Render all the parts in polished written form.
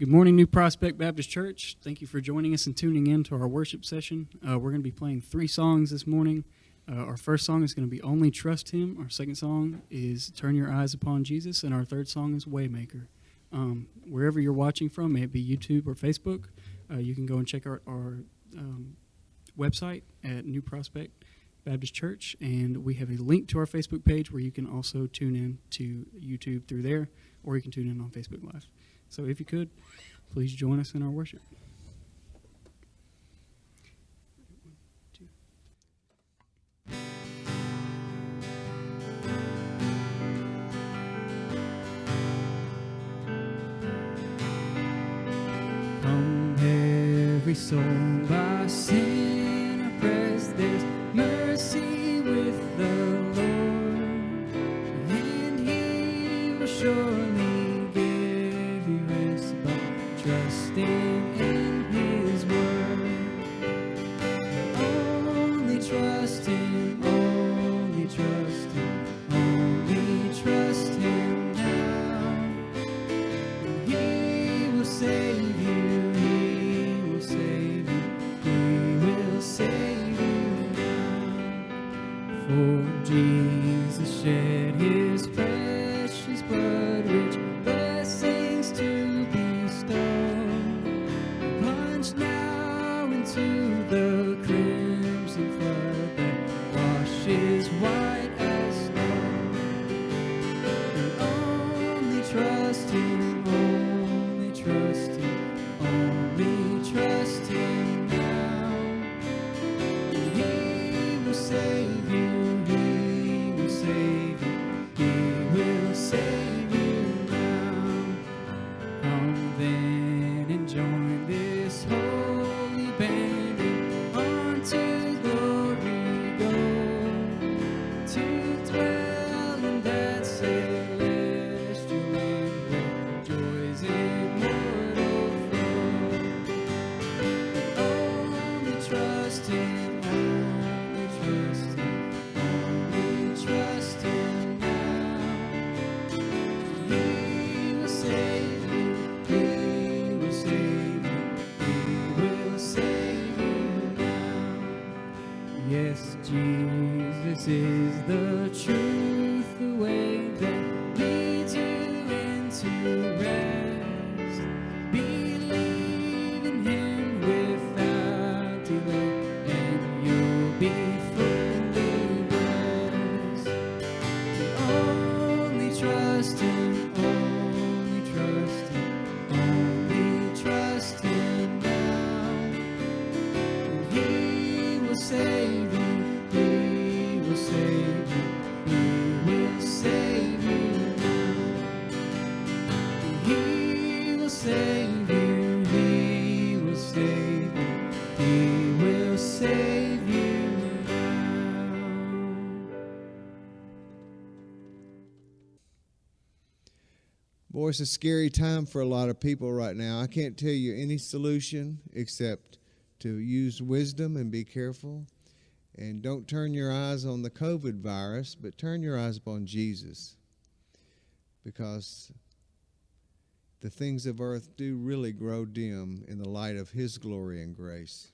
Good morning, New Prospect Baptist Church. Thank you for joining us and tuning in to our worship session. We're going to be playing 3 songs this morning. Our first song is going to be Only Trust Him. Our second song is Turn Your Eyes Upon Jesus. And our third song is Waymaker. Wherever you're watching from, may it be YouTube or Facebook, you can go and check our website at New Prospect Baptist Church. And we have a link to our Facebook page where you can also tune in to YouTube through there, or you can tune in on Facebook Live. So if you could, please join us in our worship. Come every soul by sin oppressed, there's mercy with the Lord, and He will surely trusting in His word. Only trust Him, only trust Him, only trust Him now. He will save you, He will save you, He will save you now. For Jesus shed His precious blood, which blessings to bestow. To the crimson flood that washes white as snow. And only trust Him, only trust Him, only trust Him now. And He will save you, He will save you, He will save you now. Come then and join this holy band, and on to glory go, to dwell in that celestial land where joys immortal flow. Only trust Him, only trust Him, only trust Him now. He will save you, He will save you, He will save you now. Yes, Jesus is the truth, the way that leads you into rest. Believe in Him without delay, and you'll be fully blessed. Only trust Him, only trust Him, only trust Him now. He will save you, He will save you, He will save you now. He will save you, He will save you, He will save you now. Boy, it's a scary time for a lot of people right now. I can't tell you any solution except to use wisdom and be careful. And don't turn your eyes on the COVID virus, but turn your eyes upon Jesus. Because the things of earth do really grow dim in the light of His glory and grace.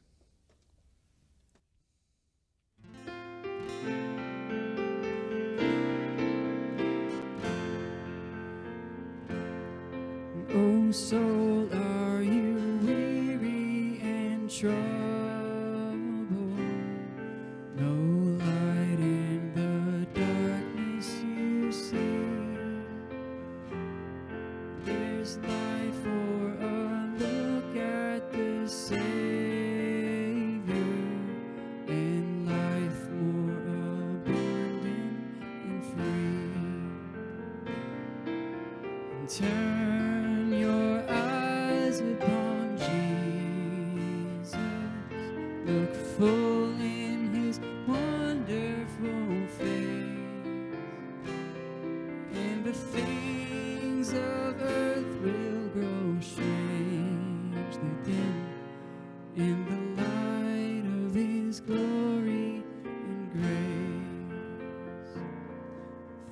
O soul, are you weary and troubled? No light in the darkness you see. There's light for a look at the Savior, and life more abundant and free. And turn your eyes upon Jesus. Look full in His wonderful face, and the things of earth will grow strangely dim in the light of His glory and grace.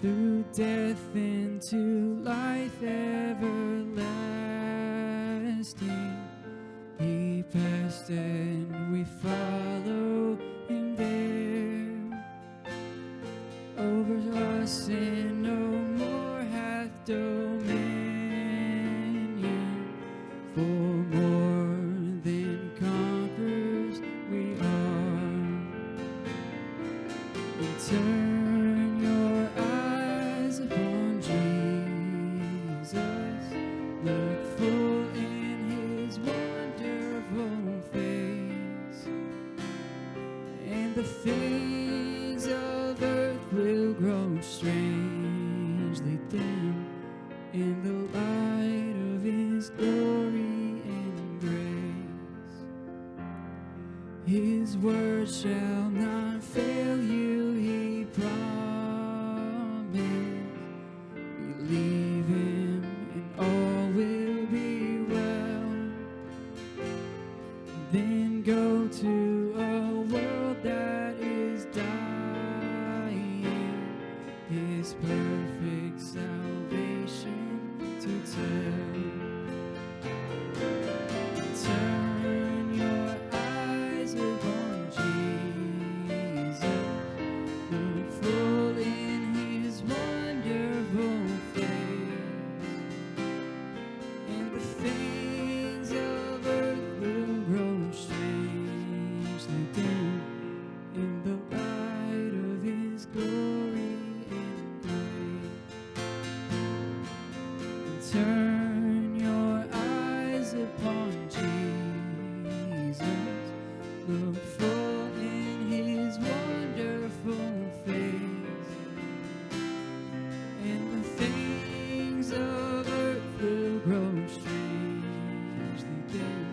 Through death into life everlasting, everlasting. He passed and we follow him there. Over us sin no more hath dominion, for more than conquerors we are. And turn your eyes upon Jesus, look full in his wonderful face, and the things of earth will grow strangely dim in the light of his glory and grace. His word shall not fail you, he promised. Believe him and all will be well. Then go to a world that is dying, his perfect salvation to tell. Turn your eyes upon Jesus, look full in his wonderful face, and the things of earth will grow strangely dim in the light of his glory and grace. Turn your eyes upon Jesus, look full in his wonderful face, and the things of earth will grow strangely dim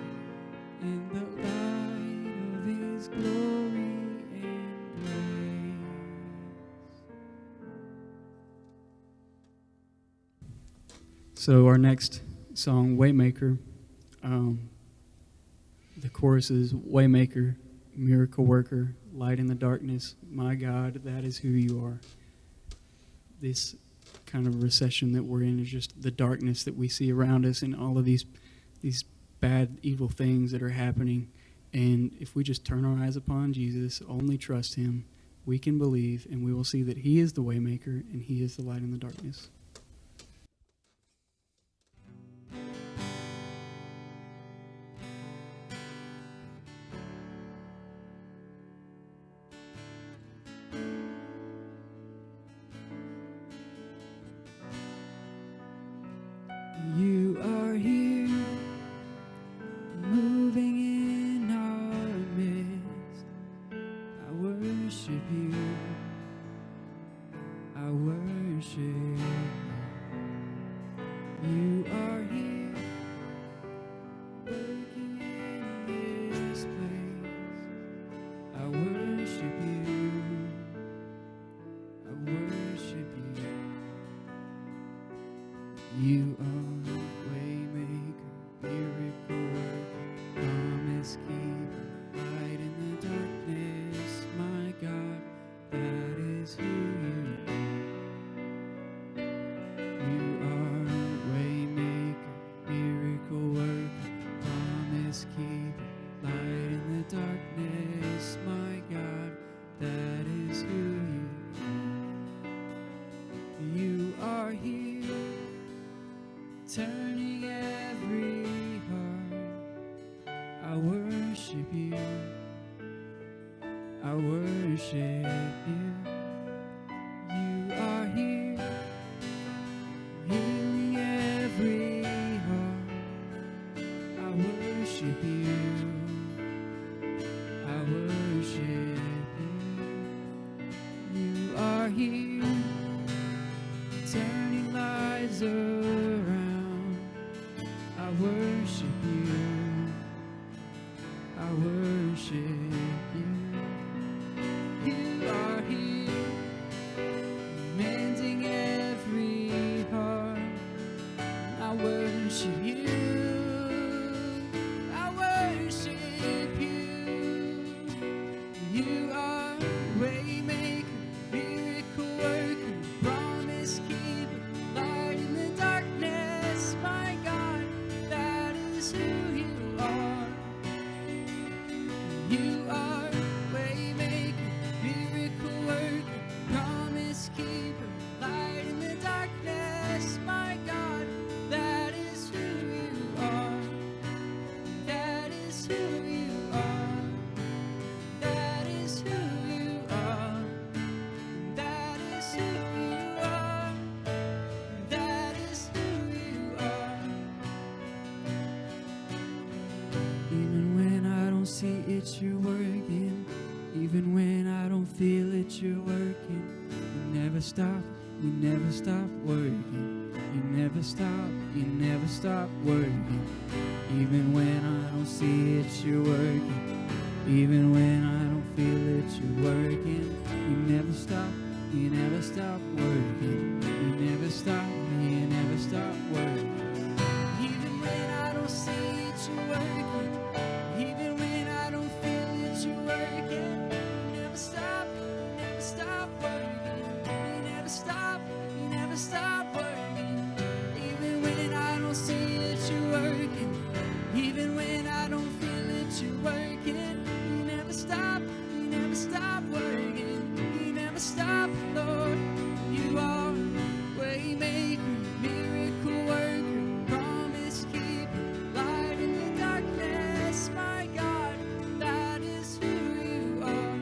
in the light of his glory and grace. So our next song, Waymaker, the chorus is Waymaker, miracle worker, light in the darkness, my God, that is who you are. This kind of recession that we're in is just the darkness that we see around us and all of these bad, evil things that are happening. And if we just turn our eyes upon Jesus, only trust him, we can believe, and we will see that he is the Waymaker and he is the light in the darkness. You are here, moving in our midst. I worship you. I worship you. You are here, working in this place. I worship you. I worship you. You are waymaker, miracle worker, promise keeper, light in the darkness, my God, that is who you are. You are waymaker, miracle worker, promise keeper, light in the darkness, my God, that is who you are. You are here, turning every heart. I worship you. I worship you. You are here, healing every heart. I worship you. I worship you. You are here, turning lives around. I worship you. I worship you. You are here, mending every heart. I worship you. I worship you. You are waymaker, miracle worker, promise keeper, light in the darkness, my God, that is who it, you're working. Even when I don't feel it, you're working. You never stop working. You never stop working. Even when I don't see it, you're working. Even when I don't feel it, you're working. You never stop working. You never stop working. Even when I don't see it, you're working. Even when I don't feel it, you're working. You never stop working. You never stop working. Even when I don't see it, you're working. Even when I don't feel it, you're working. You never stop working. You never stop, Lord. You are waymaker, miracle worker, promise keeper, light in the darkness, my God, that is who you are.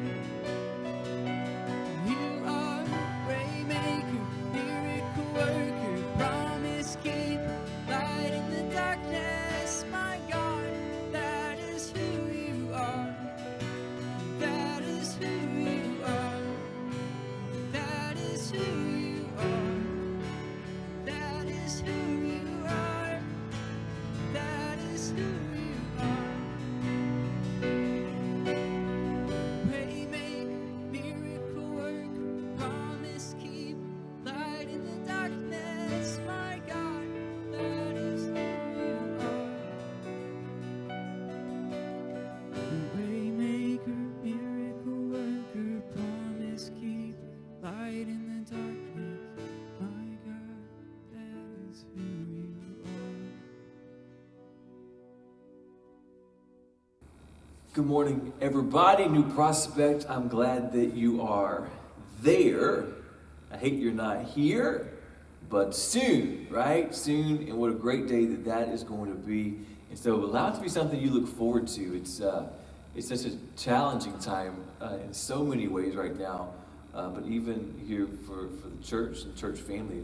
You are waymaker, miracle worker, promise keeper, light in the darkness, my God, that is who you are. That is who you are. That is who you are. That is who you are. That is who you are. Waymaker, miracle worker, promise keeper, light in the darkness, my God, that is who you are. Waymaker, miracle worker, promise keeper, light in the darkness, my God, that is who you are. Good morning, everybody. New Prospect, I'm glad that you are there. I hate you're not here, but soon, right? Soon, and what a great day that is going to be. And so allow it to be something you look forward to. It's such a challenging time in so many ways right now, but even here for the church and church family,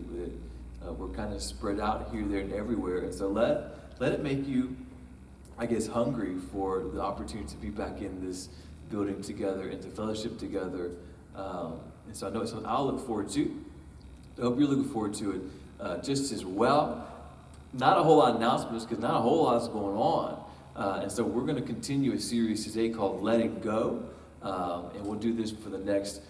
we're kind of spread out here, there, and everywhere. And so let it make you, I guess, hungry for the opportunity to be back in this building together and to fellowship together. And so I know it's something I'll look forward to. I hope you're looking forward to it just as well. Not a whole lot of announcements because not a whole lot's going on. And so we're going to continue a series today called Letting Go. And we'll do this for the next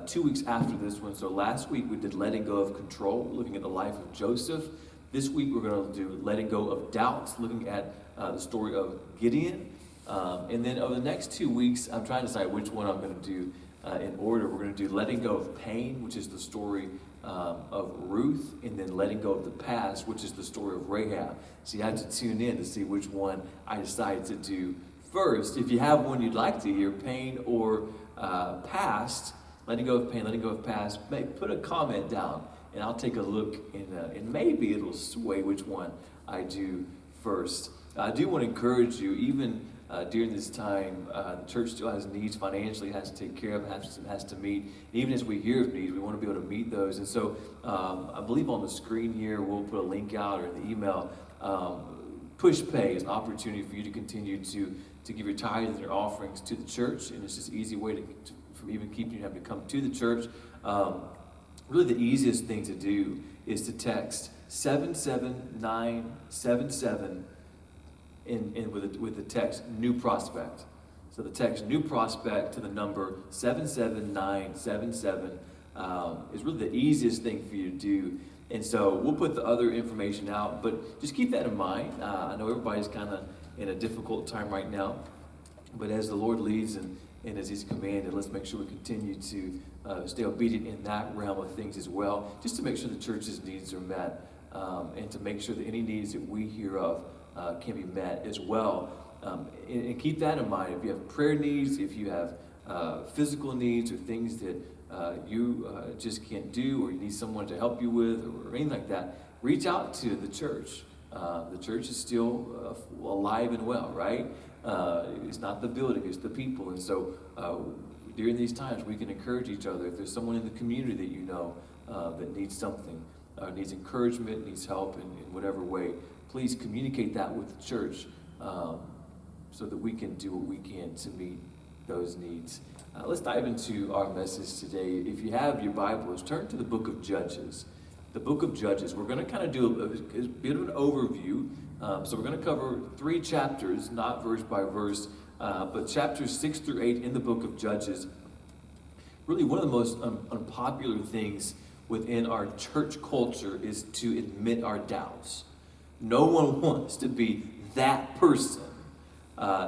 2 weeks after this one. So last week we did Letting Go of Control, looking at the life of Joseph. This week we're going to do Letting Go of Doubts, looking at the story of Gideon. And then over the next 2 weeks, I'm trying to decide which one I'm going to do in order. We're going to do Letting Go of Pain, which is the story of Ruth, and then Letting Go of the Past, which is the story of Rahab. So you have to tune in to see which one I decide to do first. If you have one you'd like to hear, Pain or Past, Letting Go of Pain, Letting Go of Past, put a comment down, and I'll take a look, and maybe it'll sway which one I do first. I do want to encourage you, even during this time, the church still has needs financially, has to take care of, has to meet. Even as we hear of needs, we want to be able to meet those. And so I believe on the screen here, we'll put a link out or in the email. Push Pay is an opportunity for you to continue to give your tithes and your offerings to the church. And it's just an easy way from even keeping you having to come to the church. Really the easiest thing to do is to text 77977 with the text New Prospect. So the text New Prospect to the number 77977 is really the easiest thing for you to do. And so we'll put the other information out, but just keep that in mind. I know everybody's kind of in a difficult time right now, but as the Lord leads and as He's commanded, let's make sure we continue to stay obedient in that realm of things as well, just to make sure the church's needs are met, and to make sure that any needs that we hear of can be met as well. And keep that in mind. If you have prayer needs, if you have physical needs or things that you just can't do, or you need someone to help you with, or anything like that, reach out to the church. The church is still alive and well, right? It's not the building, it's the people. And so during these times, we can encourage each other. If there's someone in the community that you know that needs something, needs encouragement, needs help in whatever way, please communicate that with the church, so that we can do what we can to meet those needs. Let's dive into our message today. If you have your Bibles, turn to the book of Judges. The book of Judges. We're going to kind of do a bit of an overview. So we're going to cover 3 chapters, not verse by verse, but chapters 6 through 8 in the book of Judges. Really, one of the most unpopular things within our church culture is to admit our doubts. No one wants to be that person.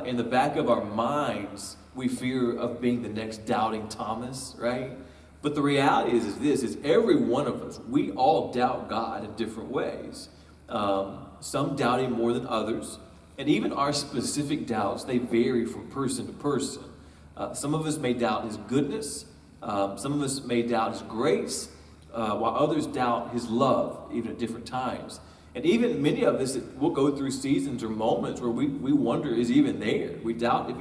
In the back of our minds, we fear of being the next doubting Thomas, right? But the reality is every one of us, we all doubt God in different ways. Some doubt him more than others. And even our specific doubts, they vary from person to person. Some of us may doubt his goodness. Some of us may doubt his grace, while others doubt his love, even at different times. And even many of us will go through seasons or moments where we wonder, is he even there? We doubt if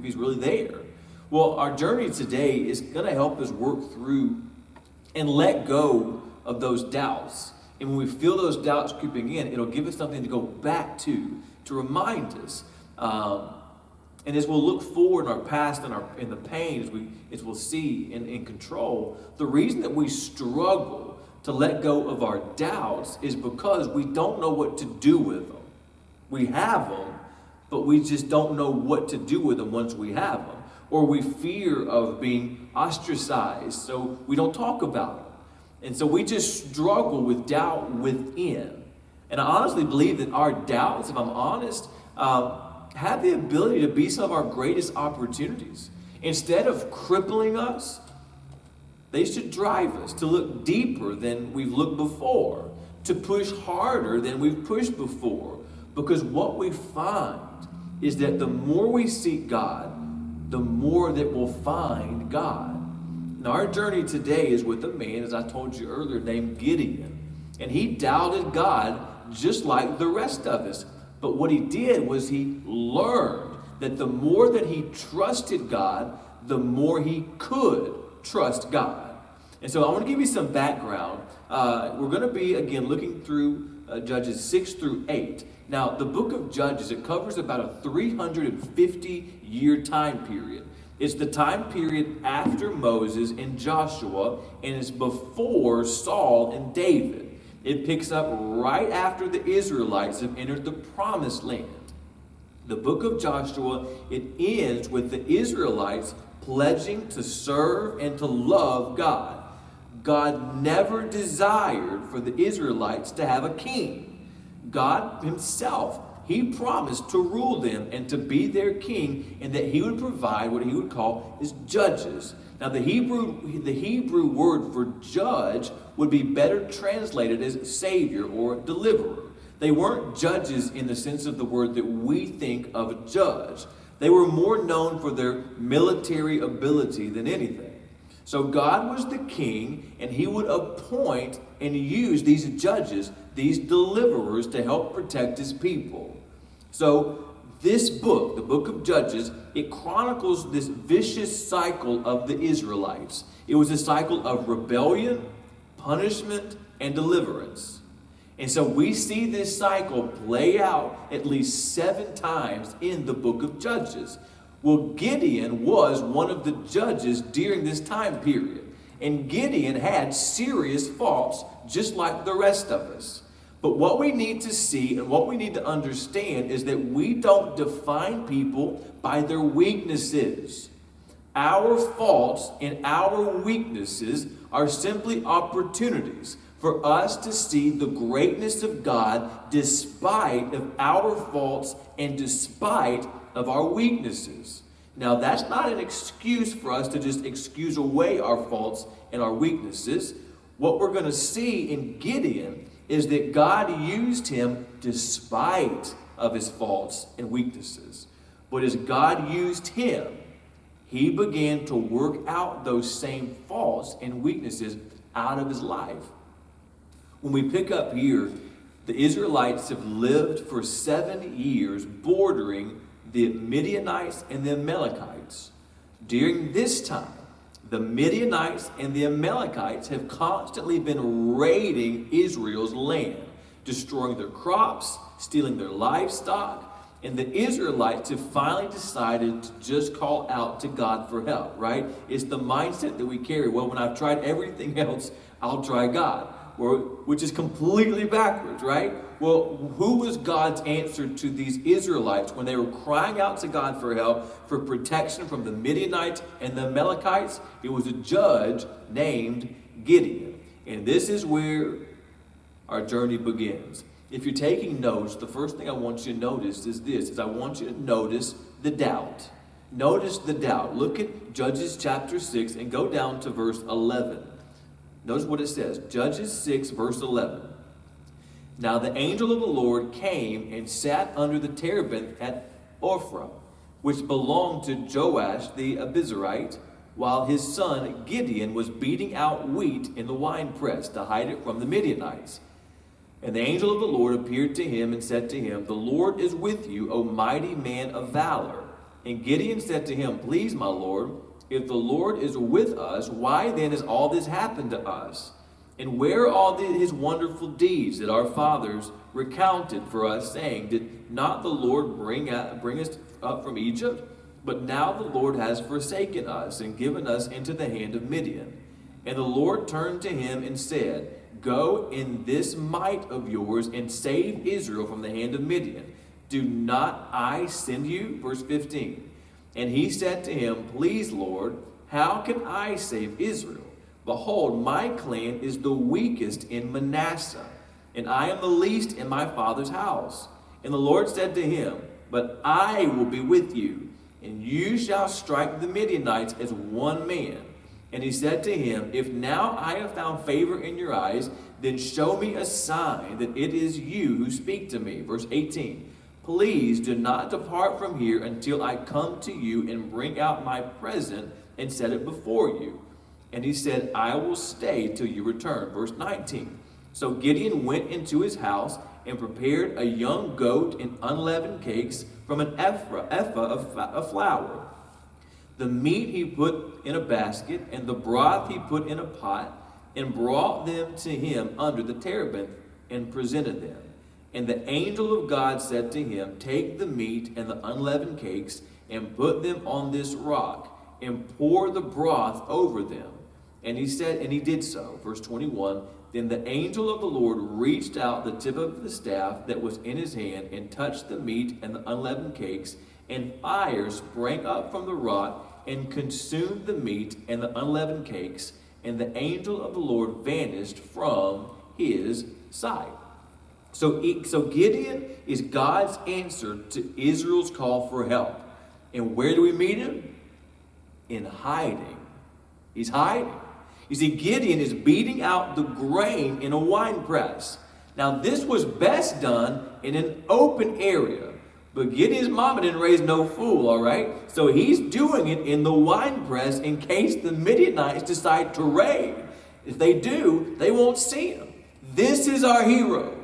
he's really there. Well, our journey today is going to help us work through and let go of those doubts. And when we feel those doubts creeping in, it'll give us something to go back to remind us. And as we'll look forward in our past and in the pain, as we'll see in control, the reason that we struggle to let go of our doubts is because we don't know what to do with them. We have them, but we just don't know what to do with them once we have them. Or we fear of being ostracized, so we don't talk about them. And so we just struggle with doubt within. And I honestly believe that our doubts, if I'm honest, have the ability to be some of our greatest opportunities. Instead of crippling us, they should drive us to look deeper than we've looked before, to push harder than we've pushed before. Because what we find is that the more we seek God, the more that we'll find God. Now, our journey today is with a man, as I told you earlier, named Gideon. And he doubted God just like the rest of us. But what he did was he learned that the more that he trusted God, the more he could trust God. And so I want to give you some background. We're going to be, again, looking through Judges 6 through 8. Now, the book of Judges, it covers about a 350-year time period. It's the time period after Moses and Joshua, and it's before Saul and David. It picks up right after the Israelites have entered the promised land. The book of Joshua, it ends with the Israelites pledging to serve and to love God. God never desired for the Israelites to have a king. God himself, he promised to rule them and to be their king, and that he would provide what he would call his judges. Now, the Hebrew word for judge would be better translated as savior or deliverer. They weren't judges in the sense of the word that we think of a judge. They were more known for their military ability than anything. So God was the king, and he would appoint and use these judges, these deliverers, to help protect his people. So this book, the book of Judges, it chronicles this vicious cycle of the Israelites. It was a cycle of rebellion, punishment, and deliverance. And so we see this cycle play out at least 7 times in the book of Judges. Well, Gideon was one of the judges during this time period. And Gideon had serious faults, just like the rest of us. But what we need to see and what we need to understand is that we don't define people by their weaknesses. Our faults and our weaknesses are simply opportunities for us to see the greatness of God despite of our faults and despite of our weaknesses. Now, that's not an excuse for us to just excuse away our faults and our weaknesses. What we're going to see in Gideon is that God used him despite of his faults and weaknesses. But as God used him, he began to work out those same faults and weaknesses out of his life. When we pick up here, the Israelites have lived for 7 years bordering the Midianites and the Amalekites. During this time, the Midianites and the Amalekites have constantly been raiding Israel's land, destroying their crops, stealing their livestock, And the Israelites have finally decided to just call out to God for help, right? It's the mindset that we carry. Well, when I've tried everything else, I'll try God, which is completely backwards, right? Well, who was God's answer to these Israelites when they were crying out to God for help, for protection from the Midianites and the Amalekites? It was a judge named Gideon. And this is where our journey begins. If you're taking notes, the first thing I want you to notice is this, is I want you to notice the doubt. Notice the doubt. Look at Judges chapter 6 and go down to verse 11. Notice what it says. Judges 6 verse 11. Now the angel of the Lord came and sat under the terebinth at Ophrah, which belonged to Joash the Abizarite, while his son Gideon was beating out wheat in the winepress to hide it from the Midianites. And the angel of the Lord appeared to him and said to him, The Lord is with you, O mighty man of valor. And Gideon said to him, Please, my Lord, if the Lord is with us, why then has all this happened to us? And where are all his wonderful deeds that our fathers recounted for us, saying, Did not the Lord bring us up from Egypt? But now the Lord has forsaken us and given us into the hand of Midian. And the Lord turned to him and said, Go in this might of yours and save Israel from the hand of Midian. Do not I send you? Verse 15. And he said to him, Please, Lord, how can I save Israel? Behold, my clan is the weakest in Manasseh, and I am the least in my father's house. And the Lord said to him, But I will be with you, and you shall strike the Midianites as one man. And he said to him, If now I have found favor in your eyes, then show me a sign that it is you who speak to me. Verse 18. Please do not depart from here until I come to you and bring out my present and set it before you. And he said, I will stay till you return. Verse 19. So Gideon went into his house and prepared a young goat and unleavened cakes from an ephah of flour. The meat he put in a basket, and the broth he put in a pot, and brought them to him under the terebinth, and presented them. And the angel of God said to him, Take the meat and the unleavened cakes, and put them on this rock, and pour the broth over them. And he said, and he did so. Verse 21, Then the angel of the Lord reached out the tip of the staff that was in his hand, and touched the meat and the unleavened cakes, and fire sprang up from the rock and consumed the meat and the unleavened cakes, and the angel of the Lord vanished from his sight. So Gideon is God's answer to Israel's call for help. And where do we meet him? In hiding. He's hiding. You see, Gideon is beating out the grain in a wine press. Now, this was best done in an open area. But Gideon's mama didn't raise no fool, all right? So he's doing it in the wine press in case the Midianites decide to raid. If they do, they won't see him. This is our hero.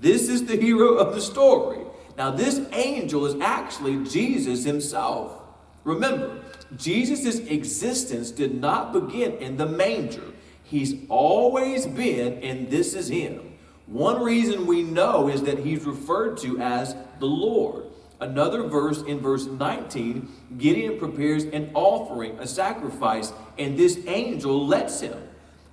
This is the hero of the story. Now, this angel is actually Jesus himself. Remember, Jesus' existence did not begin in the manger. He's always been, and this is him. One reason we know is that he's referred to as the Lord. Another verse in verse 19, Gideon prepares an offering, a sacrifice, and this angel lets him.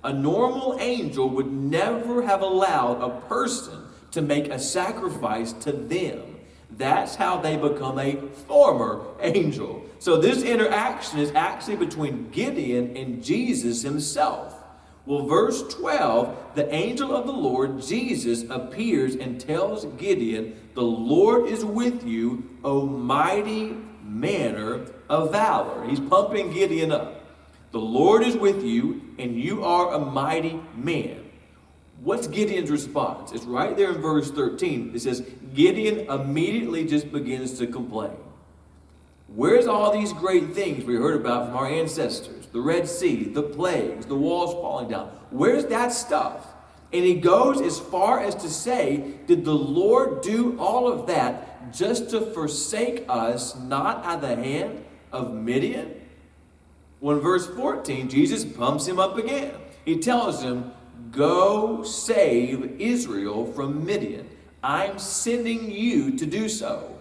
A normal angel would never have allowed a person to make a sacrifice to them. That's how they become a former angel. So this interaction is actually between Gideon and Jesus himself. Well, verse 12, the angel of the Lord, Jesus, appears and tells Gideon, The Lord is with you, O mighty man of valor. He's pumping Gideon up. The Lord is with you, and you are a mighty man. What's Gideon's response? It's right there in verse 13. It says, Gideon immediately just begins to complain. Where's all these great things we heard about from our ancestors? The Red Sea, the plagues, the walls falling down. Where's that stuff? And he goes as far as to say, did the Lord do all of that just to forsake us, not at the hand of Midian? Well, in verse 14, Jesus pumps him up again. He tells him, Go save Israel from Midian. I'm sending you to do so.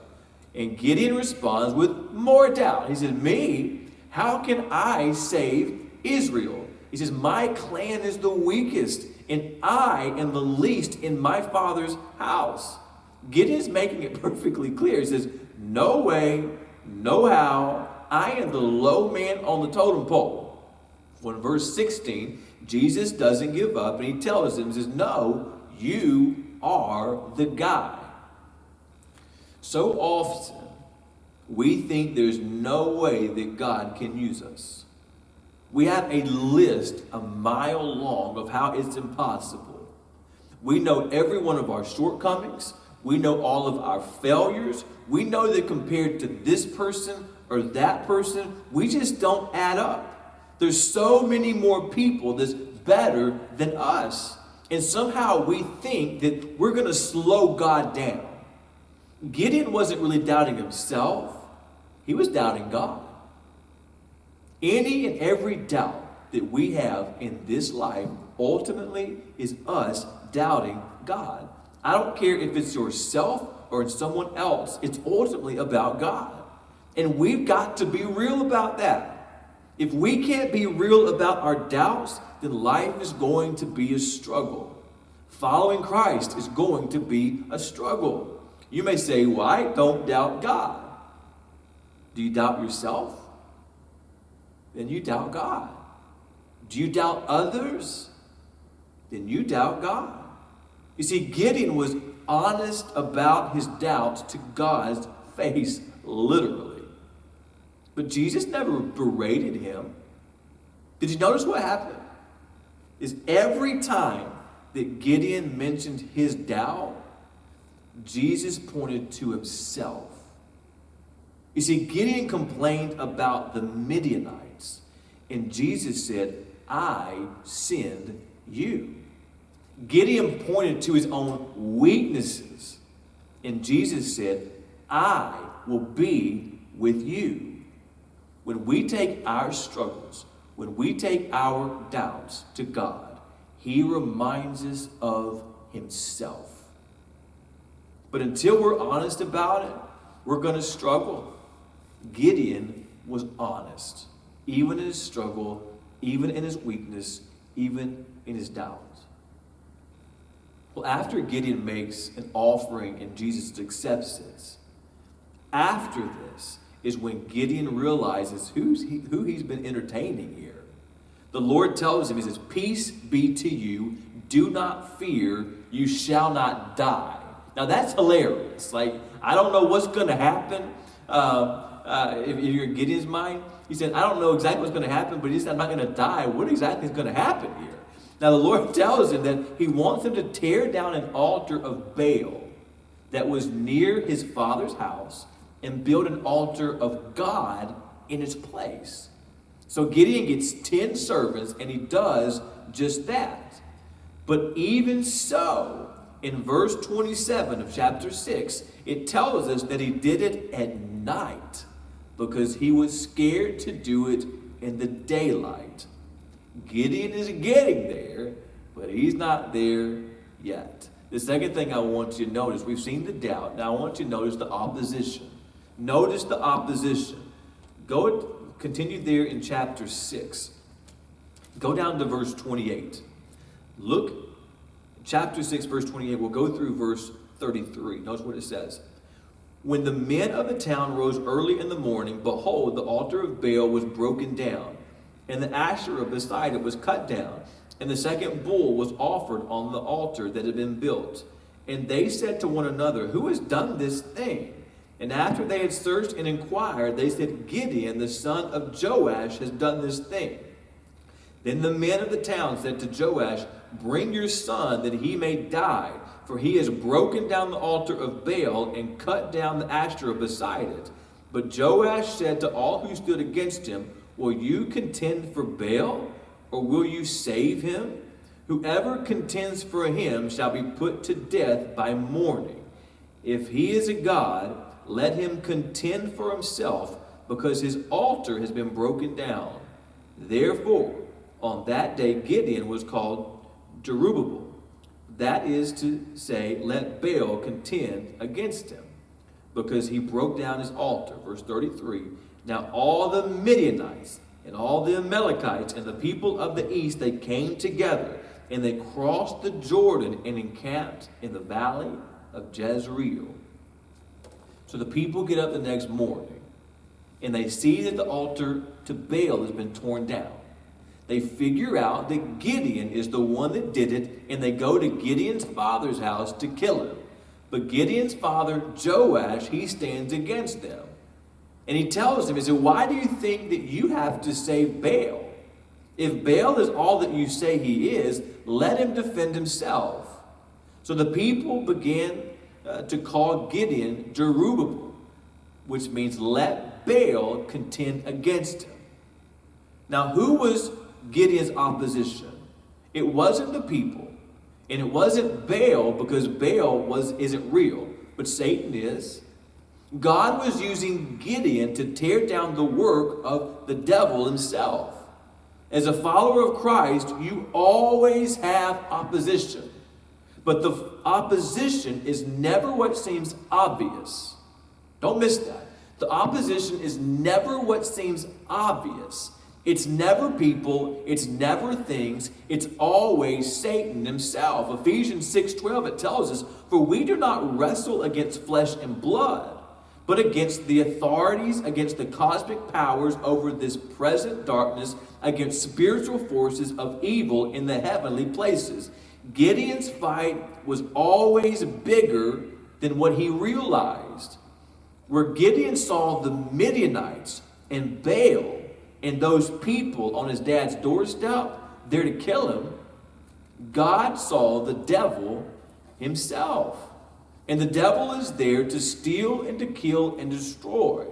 And Gideon responds with more doubt. He says, me? How can I save Israel? He says, my clan is the weakest, and I am the least in my father's house. Gideon is making it perfectly clear. He says, no way, no how. I am the low man on the totem pole. Well, in verse 16, Jesus doesn't give up, and he tells him, he says, no, you are the guy. So often, we think there's no way that God can use us. We have a list a mile long of how it's impossible. We know every one of our shortcomings. We know all of our failures. We know that compared to this person or that person, we just don't add up. There's so many more people that's better than us. And somehow we think that we're going to slow God down. Gideon wasn't really doubting himself. He was doubting God. Any and every doubt that we have in this life ultimately is us doubting God. I don't care if it's yourself or it's someone else. It's ultimately about God. And we've got to be real about that. If we can't be real about our doubts, then life is going to be a struggle. Following Christ is going to be a struggle. You may say, well, I don't doubt God. Do you doubt yourself? Then you doubt God. Do you doubt others? Then you doubt God. You see, Gideon was honest about his doubts to God's face, literally. But Jesus never berated him. Did you notice what happened? Is every time that Gideon mentioned his doubt, Jesus pointed to himself. You see, Gideon complained about the Midianites, and Jesus said, I send you. Gideon pointed to his own weaknesses, and Jesus said, I will be with you. When we take our struggles, when we take our doubts to God, he reminds us of himself. But until we're honest about it, we're going to struggle. Gideon was honest, even in his struggle, even in his weakness, even in his doubts. Well, after Gideon makes an offering and Jesus accepts it, after this is when Gideon realizes who he's been entertaining here. The Lord tells him, he says, peace be to you, do not fear, you shall not die. Now that's hilarious. Like, I don't know what's going to happen. If you're in Gideon's mind, he said, I don't know exactly what's going to happen, but he said, I'm not going to die. What exactly is going to happen here? Now the Lord tells him that he wants him to tear down an altar of Baal that was near his father's house and build an altar of God in its place. So Gideon gets 10 servants and he does just that. But even so, in verse 27 of chapter 6, it tells us that he did it at night because he was scared to do it in the daylight. Gideon is getting there, but he's not there yet. The second thing I want you to notice, we've seen the doubt. Now I want you to notice the opposition. Notice the opposition. Continue there in chapter 6. Go down to verse 28. Look, chapter 6, verse 28. We'll go through verse 33. Notice what it says. When the men of the town rose early in the morning, behold, the altar of Baal was broken down, and the Asherah beside it was cut down, and the second bull was offered on the altar that had been built. And they said to one another, who has done this thing? And after they had searched and inquired, they said, Gideon, the son of Joash, has done this thing. Then the men of the town said to Joash, bring your son that he may die, for he has broken down the altar of Baal and cut down the Asherah beside it. But Joash said to all who stood against him, will you contend for Baal, or will you save him? Whoever contends for him shall be put to death by morning. If he is a god, let him contend for himself, because his altar has been broken down. Therefore, on that day Gideon was called Jerubbaal. That is to say, let Baal contend against him. because he broke down his altar. Verse 33, now all the Midianites and all the Amalekites and the people of the east, they came together, and they crossed the Jordan and encamped in the valley of Jezreel. So the people get up the next morning, and they see that the altar to Baal has been torn down. They figure out that Gideon is the one that did it, and they go to Gideon's father's house to kill him. But Gideon's father, Joash, he stands against them. And he tells him, he said, why do you think that you have to save Baal? If Baal is all that you say he is, let him defend himself. So the people began to call Gideon Jerubbaal, which means let Baal contend against him. Now, who was Gideon's opposition? It wasn't the people, and it wasn't Baal, because Baal isn't real, but Satan is. God was using Gideon to tear down the work of the devil himself. As a follower of Christ, you always have opposition. But the opposition is never what seems obvious. Don't miss that. The opposition is never what seems obvious. It's never people, it's never things, it's always Satan himself. Ephesians 6:12, it tells us, for we do not wrestle against flesh and blood, but against the authorities, against the cosmic powers over this present darkness, against spiritual forces of evil in the heavenly places. Gideon's fight was always bigger than what he realized. Where Gideon saw the Midianites and Baal and those people on his dad's doorstep there to kill him, God saw the devil himself. And the devil is there to steal and to kill and destroy.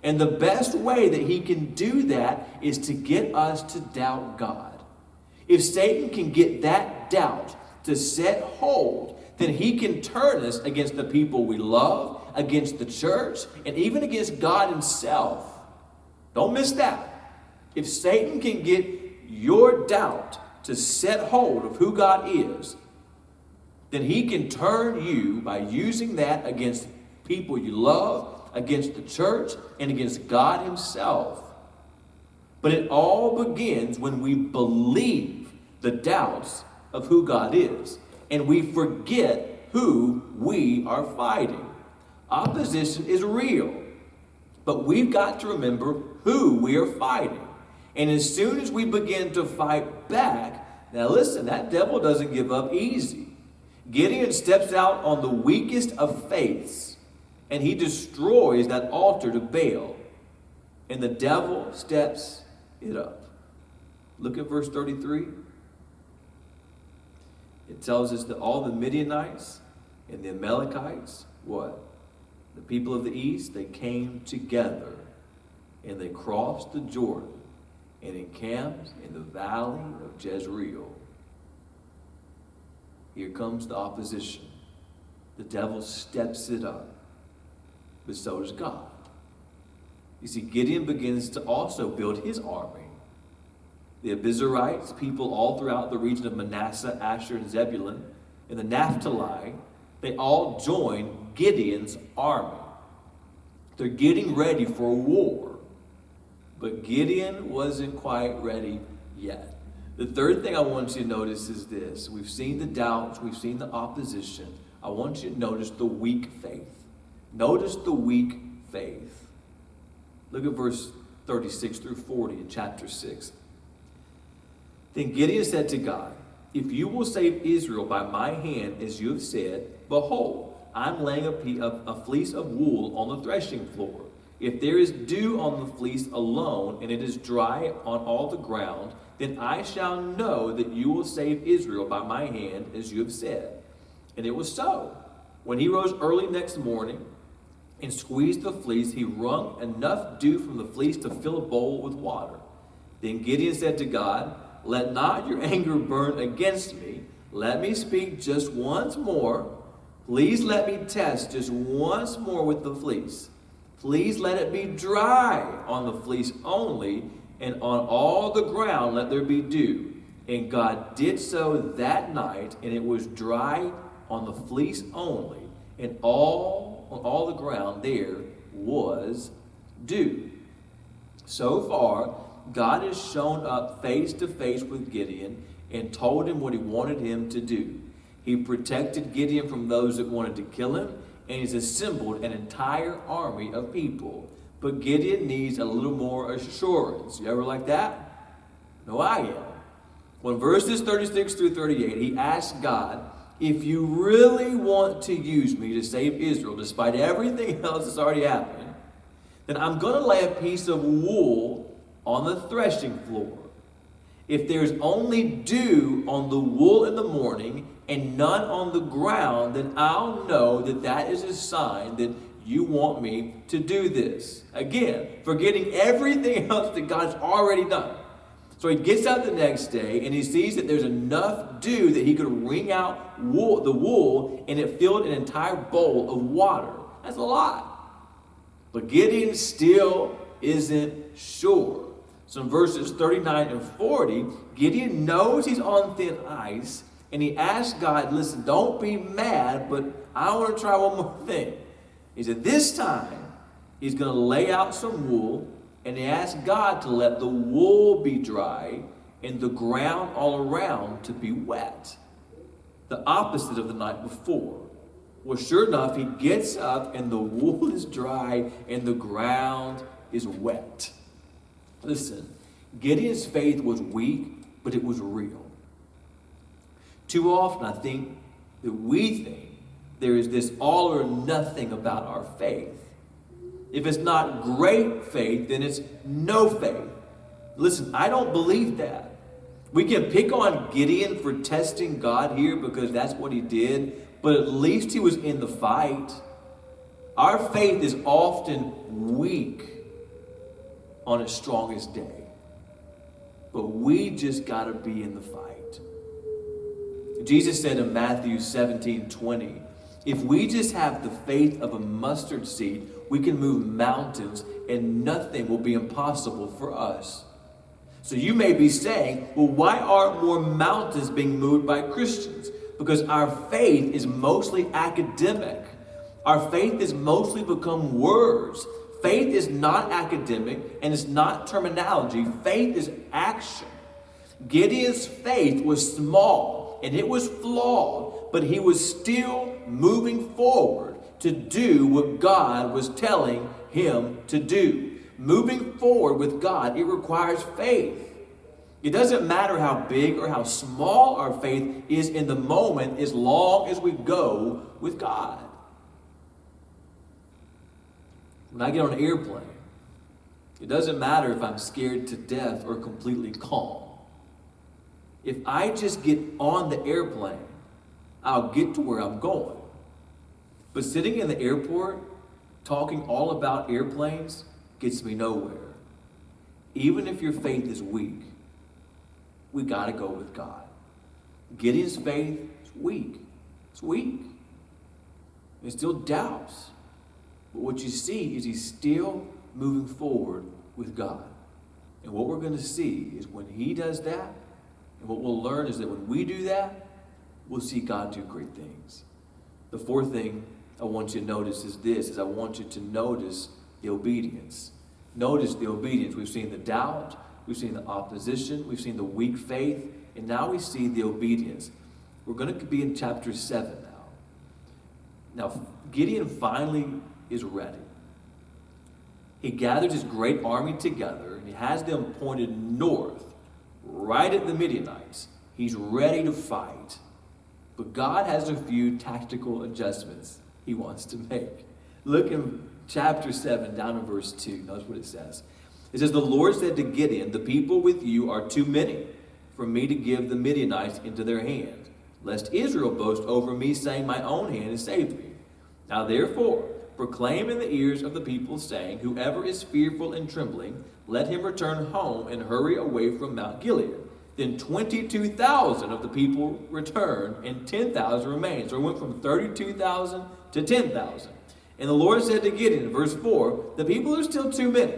And the best way that he can do that is to get us to doubt God. If Satan can get that doubt to set hold, then he can turn us against the people we love, against the church, and even against God himself. Don't miss that. If Satan can get your doubt to set hold of who God is, then he can turn you by using that against people you love, against the church, and against God himself. But it all begins when we believe the doubts of who God is, and we forget who we are fighting. Opposition is real, but we've got to remember who we are fighting. And as soon as we begin to fight back, now listen, that devil doesn't give up easy. Gideon steps out on the weakest of faiths, and he destroys that altar to Baal, and the devil steps it up. Look at verse 33. It tells us that all the Midianites and the Amalekites, what? The people of the east, they came together, and they crossed the Jordan and encamped in the valley of Jezreel. Here comes the opposition. The devil steps it up, but so does God. You see, Gideon begins to also build his army. The Abizarites, people all throughout the region of Manasseh, Asher, and Zebulun, and the Naphtali, they all join Gideon's army. They're getting ready for a war. But Gideon wasn't quite ready yet. The third thing I want you to notice is this. We've seen the doubts, we've seen the opposition. I want you to notice the weak faith. Notice the weak faith. Look at verse 36 through 40 in chapter 6. Then Gideon said to God, if you will save Israel by my hand, as you have said, behold, I'm laying a fleece of wool on the threshing floor. If there is dew on the fleece alone, and it is dry on all the ground, then I shall know that you will save Israel by my hand, as you have said. And it was so. When he rose early next morning and squeezed the fleece, he wrung enough dew from the fleece to fill a bowl with water. Then Gideon said to God, let not your anger burn against me. Let me speak just once more. Please let me test just once more with the fleece. Please let it be dry on the fleece only, and on all the ground let there be dew. And God did so that night, and it was dry on the fleece only, and all on all the ground there was dew. So far, God has shown up face to face with Gideon and told him what he wanted him to do. He protected Gideon from those that wanted to kill him, and he's assembled an entire army of people. But Gideon needs a little more assurance. You ever like that? No, I am. Well, in verses 36 through 38, he asked God, if you really want to use me to save Israel, despite everything else that's already happened, then I'm going to lay a piece of wool on the threshing floor. If there's only dew on the wool in the morning and none on the ground, then I'll know that that is a sign that you want me to do this. Again, forgetting everything else that God's already done. So he gets out the next day and he sees that there's enough dew that he could wring out the wool and it filled an entire bowl of water. That's a lot. But Gideon still isn't sure. So in verses 39 and 40, Gideon knows he's on thin ice and he asks God, listen, don't be mad, but I want to try one more thing. He said this time he's going to lay out some wool, and he asked God to let the wool be dry and the ground all around to be wet. The opposite of the night before. Well, sure enough, he gets up and the wool is dry and the ground is wet. Listen, Gideon's faith was weak, but it was real. Too often, I think that we think there is this all or nothing about our faith. If it's not great faith, then it's no faith. Listen, I don't believe that. We can pick on Gideon for testing God here because that's what he did, but at least he was in the fight. Our faith is often weak on its strongest day, but we just got to be in the fight. Jesus said in Matthew 17:20, if we just have the faith of a mustard seed, we can move mountains and nothing will be impossible for us. So you may be saying, well, why aren't more mountains being moved by Christians? Because our faith is mostly academic. Our faith has mostly become words. Faith is not academic and it's not terminology. Faith is action. Gideon's faith was small and it was flawed, but he was still moving forward to do what God was telling him to do. Moving forward with God, it requires faith. It doesn't matter how big or how small our faith is in the moment as long as we go with God. When I get on an airplane, it doesn't matter if I'm scared to death or completely calm. If I just get on the airplane, I'll get to where I'm going. But sitting in the airport, talking all about airplanes, gets me nowhere. Even if your faith is weak, we got to go with God. Gideon's faith is weak. It's weak. He still doubts. But what you see is he's still moving forward with God. And what we're going to see is when he does that, and what we'll learn is that when we do that, we'll see God do great things. The fourth thing I want you to notice is this, is I want you to notice the obedience. Notice the obedience. We've seen the doubt, we've seen the opposition, we've seen the weak faith, and now we see the obedience. We're going to be in chapter 7 now. Now, Gideon finally is ready. He gathers his great army together, and he has them pointed north, right at the Midianites. He's ready to fight. But God has a few tactical adjustments he wants to make. Look in chapter 7, down in verse 2. Notice what it says. It says, the Lord said to Gideon, the people with you are too many for me to give the Midianites into their hand, lest Israel boast over me, saying, my own hand has saved me. Now therefore, proclaim in the ears of the people, saying, whoever is fearful and trembling, let him return home and hurry away from Mount Gilead. Then 22,000 of the people returned, and 10,000 remained. So it went from 32,000 to 10,000. And the Lord said to Gideon, verse 4, the people are still too many.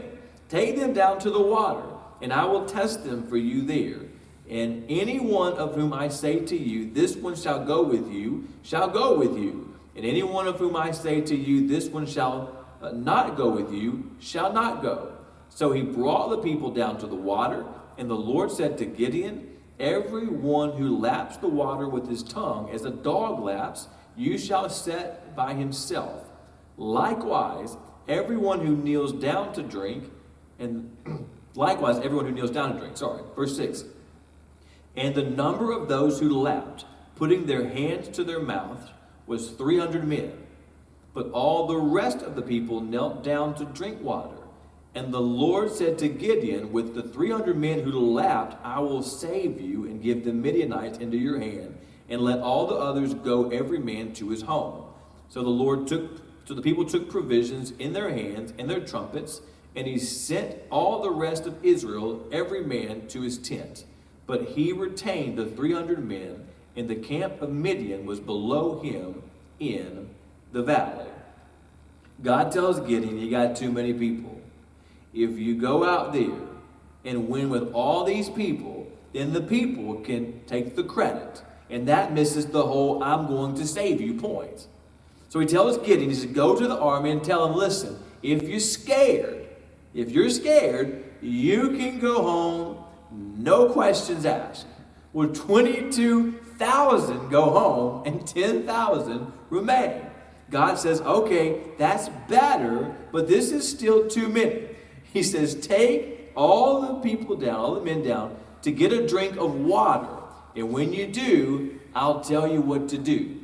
Take them down to the water, and I will test them for you there. And any one of whom I say to you, this one shall go with you, shall go with you. And any one of whom I say to you, this one shall not go with you, shall not go. So he brought the people down to the water, and the Lord said to Gideon, every one who laps the water with his tongue as a dog laps, you shall set by himself. Likewise, everyone who kneels down to drink, Verse 6. And the number of those who lapped, putting their hands to their mouths, was 300 men. But all the rest of the people knelt down to drink water. And the Lord said to Gideon, with the 300 men who lapped, I will save you and give the Midianites into your hand, and let all the others go, every man to his home. So the people took provisions in their hands and their trumpets, and he sent all the rest of Israel, every man to his tent. But he retained the 300 men, and the camp of Midian was below him in the valley. God tells Gideon, you got too many people. If you go out there and win with all these people, then the people can take the credit. And that misses the whole I'm going to save you point. So he tells Gideon, he says, go to the army and tell them, listen, if you're scared, you can go home, no questions asked. Well, 22,000 go home and 10,000 remain. God says, okay, that's better, but this is still too many. He says, take all the people down, all the men down, to get a drink of water. And when you do, I'll tell you what to do.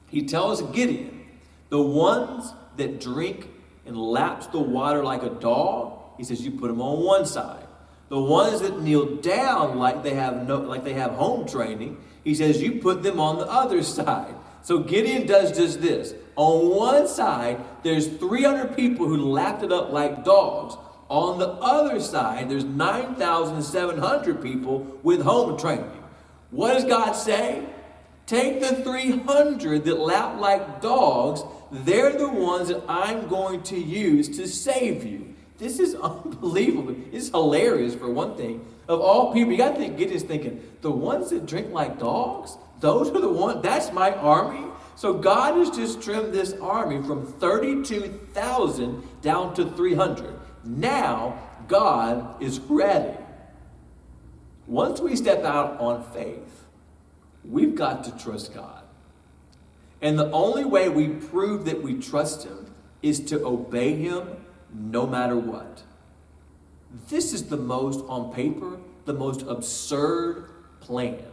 He tells Gideon, the ones that drink and laps the water like a dog, he says, you put them on one side. The ones that kneel down like they have home training, he says, you put them on the other side. So Gideon does just this. On one side, there's 300 people who lapped it up like dogs. On the other side, there's 9,700 people with home training. What does God say? Take the 300 that lap like dogs. They're the ones that I'm going to use to save you. This is unbelievable. It's hilarious for one thing. Of all people, you got to think, Gideon's thinking, the ones that drink like dogs, those are the ones, that's my army. So God has just trimmed this army from 32,000 down to 300. Now, God is ready. Once we step out on faith, we've got to trust God. And the only way we prove that we trust Him is to obey Him no matter what. This is the most, on paper, the most absurd plan.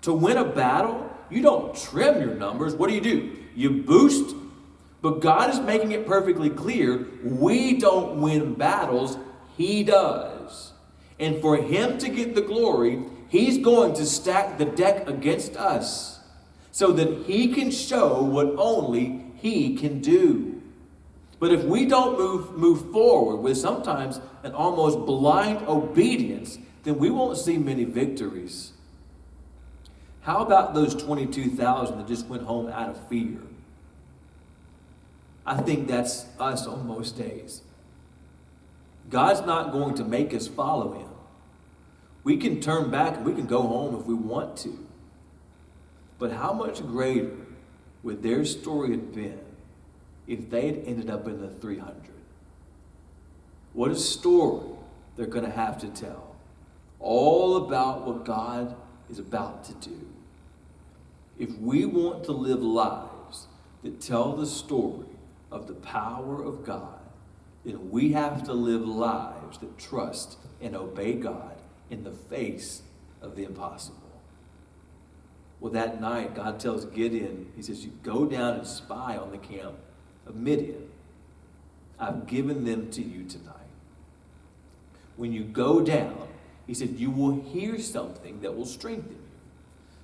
To win a battle, you don't trim your numbers. What do? You boost. But God is making it perfectly clear, we don't win battles, He does. And for Him to get the glory, He's going to stack the deck against us so that He can show what only He can do. But if we don't move forward with sometimes an almost blind obedience, then we won't see many victories. How about those 22,000 that just went home out of fear? I think that's us on most days. God's not going to make us follow Him. We can turn back and we can go home if we want to. But how much greater would their story have been if they had ended up in the 300? What a story they're going to have to tell. All about what God is about to do. If we want to live lives that tell the story of the power of God, then we have to live lives that trust and obey God in the face of the impossible. Well, that night, God tells Gideon, He says, you go down and spy on the camp of Midian. I've given them to you tonight. When you go down, He said, you will hear something that will strengthen you.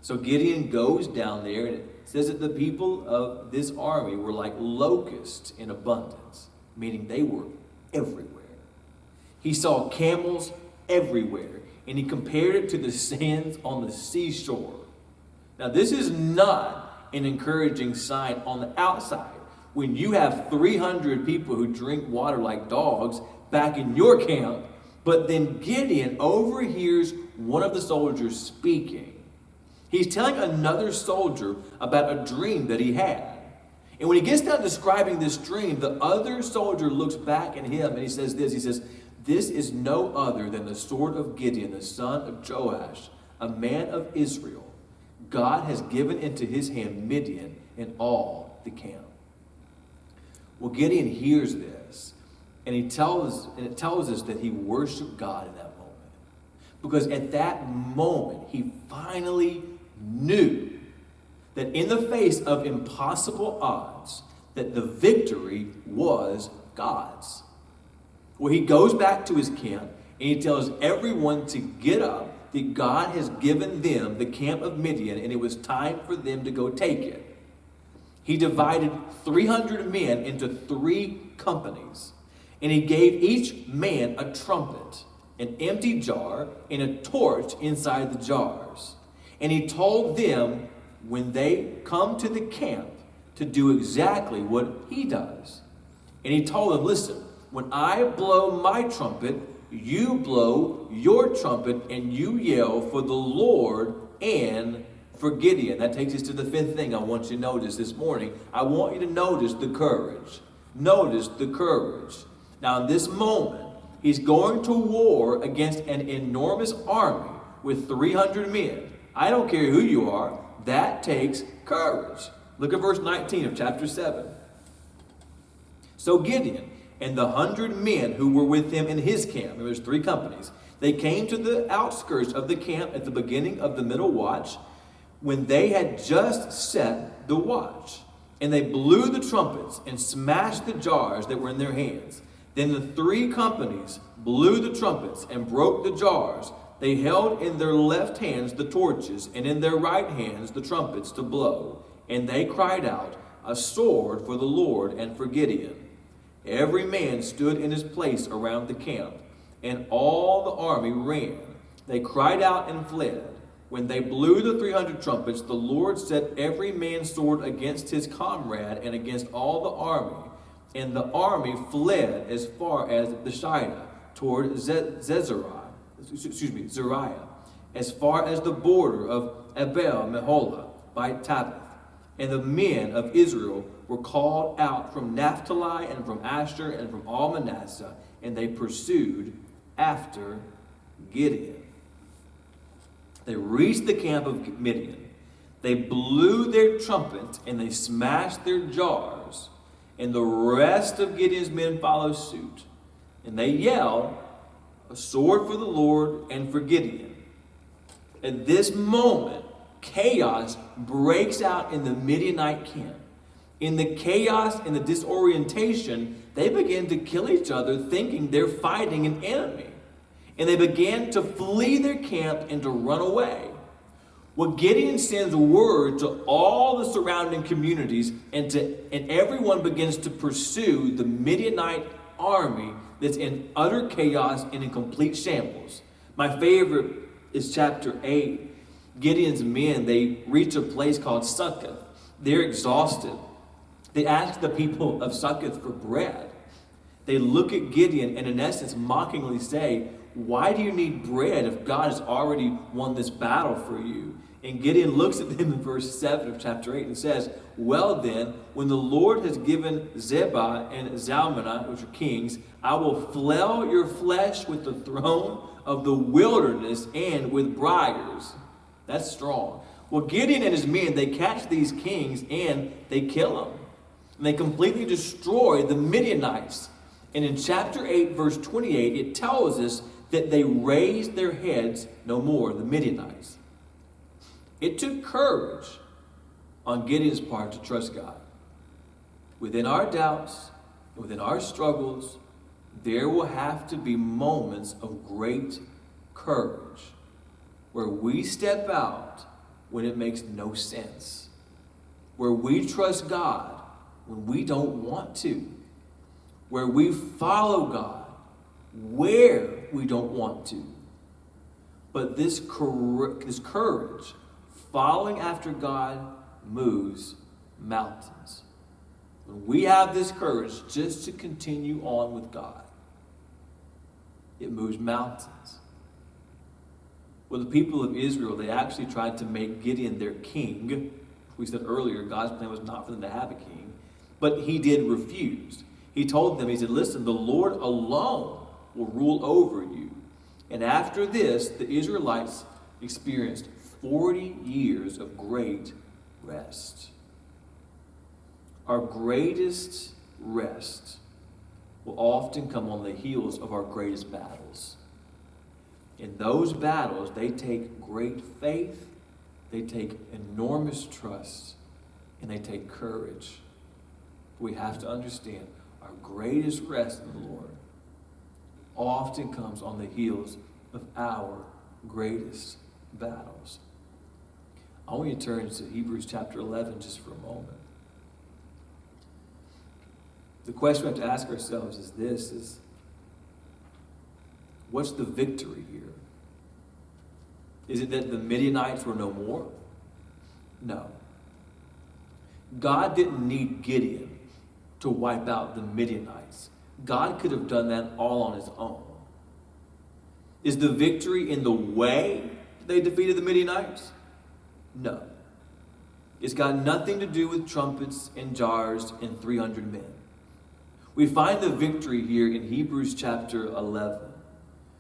So Gideon goes down there, and it says that the people of this army were like locusts in abundance, meaning they were everywhere. He saw camels everywhere, and he compared it to the sands on the seashore. Now, this is not an encouraging sign on the outside. When you have 300 people who drink water like dogs back in your camp, but then Gideon overhears one of the soldiers speaking. He's telling another soldier about a dream that he had. And when he gets down describing this dream, the other soldier looks back at him and he says this. He says, "This is no other than the sword of Gideon, the son of Joash, a man of Israel. God has given into his hand Midian and all the camp." Well, Gideon hears this, and it tells us that he worshiped God in that moment. Because at that moment, he finally knew that in the face of impossible odds, that the victory was God's. Well, he goes back to his camp, and he tells everyone to get up, that God has given them the camp of Midian, and it was time for them to go take it. He divided 300 men into 3 companies, and he gave each man a trumpet, an empty jar, and a torch inside the jars. And he told them, when they come to the camp, to do exactly what he does. And he told them, listen, when I blow my trumpet, you blow your trumpet, and you yell for the Lord and for Gideon. That takes us to the 5th thing I want you to notice this morning. I want you to notice the courage. Notice the courage. Now, in this moment, he's going to war against an enormous army with 300 men. I don't care who you are. That takes courage. Look at verse 19 of chapter 7. So Gideon and the 100 men who were with him in his camp, there was 3 companies, they came to the outskirts of the camp at the beginning of the middle watch, when they had just set the watch. And they blew the trumpets and smashed the jars that were in their hands. Then the 3 companies blew the trumpets and broke the jars. They held in their left hands the torches, and in their right hands the trumpets to blow. And they cried out, "A sword for the Lord and for Gideon." Every man stood in his place around the camp, and all the army ran. They cried out and fled. When they blew the 300 trumpets, the Lord set every man's sword against his comrade and against all the army. And the army fled as far as the Shida, toward Zeriah, as far as the border of Abel Meholah by Tabith. And the men of Israel were called out from Naphtali and from Asher and from all Manasseh, and they pursued after Gideon. They reached the camp of Midian. They blew their trumpets and they smashed their jars, and the rest of Gideon's men followed suit. And they yelled, "A sword for the Lord and for Gideon." At this moment, chaos breaks out in the Midianite camp. In the chaos and the disorientation, they begin to kill each other, thinking they're fighting an enemy. And they began to flee their camp and to run away. Well, Gideon sends word to all the surrounding communities, and everyone begins to pursue the Midianite army that's in utter chaos and in complete shambles. My favorite is chapter 8. Gideon's men, they reach a place called Succoth. They're exhausted. They ask the people of Succoth for bread. They look at Gideon and in essence mockingly say, "Why do you need bread if God has already won this battle for you?" And Gideon looks at them in verse 7 of chapter 8 and says, "Well then, when the Lord has given Zebah and Zalmunna, which are kings, I will flail your flesh with the throne of the wilderness and with briars." That's strong. Well, Gideon and his men, they catch these kings and they kill them. And they completely destroy the Midianites. And in chapter 8, verse 28, it tells us that they raised their heads no more, the Midianites. It took courage on Gideon's part to trust God. Within our doubts, within our struggles, there will have to be moments of great courage where we step out when it makes no sense, where we trust God when we don't want to, where we follow God where we don't want to. But this courage, following after God, moves mountains. When we have this courage just to continue on with God, it moves mountains. Well, the people of Israel, they actually tried to make Gideon their king. We said earlier, God's plan was not for them to have a king. But he did refuse. He told them, he said, listen, the Lord alone will rule over you. And after this, the Israelites experienced 40 years of great rest. Our greatest rest will often come on the heels of our greatest battles. In those battles, they take great faith, they take enormous trust, and they take courage. We have to understand our greatest rest in the Lord often comes on the heels of our greatest battles. I want you to turn to Hebrews chapter 11 just for a moment. The question we have to ask ourselves is this, what's the victory here? Is it that the Midianites were no more? No. God didn't need Gideon to wipe out the Midianites. God could have done that all on his own. Is the victory in the way they defeated the Midianites? No. It's got nothing to do with trumpets and jars and 300 men. We find the victory here in Hebrews chapter 11.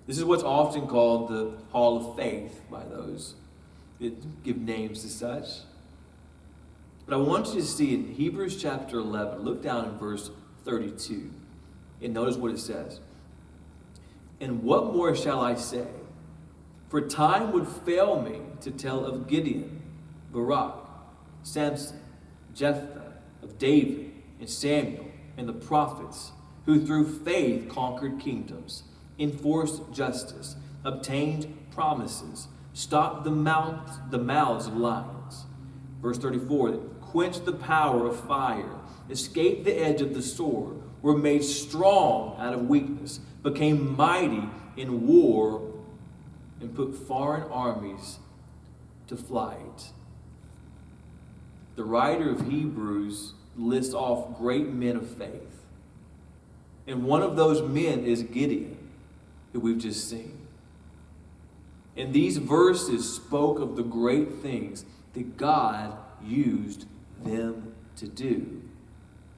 This is what's often called the Hall of Faith by those that give names to such. But I want you to see in Hebrews chapter 11, look down in verse 32, and notice what it says. And what more shall I say? For time would fail me to tell of Gideon, Barak, Samson, Jephthah, of David, and Samuel, and the prophets, who through faith conquered kingdoms, enforced justice, obtained promises, stopped the mouths of lions. Verse 34, quenched the power of fire, escaped the edge of the sword, were made strong out of weakness, became mighty in war, and put foreign armies to flight. The writer of Hebrews lists off great men of faith. And one of those men is Gideon, who we've just seen. And these verses spoke of the great things that God used them to do.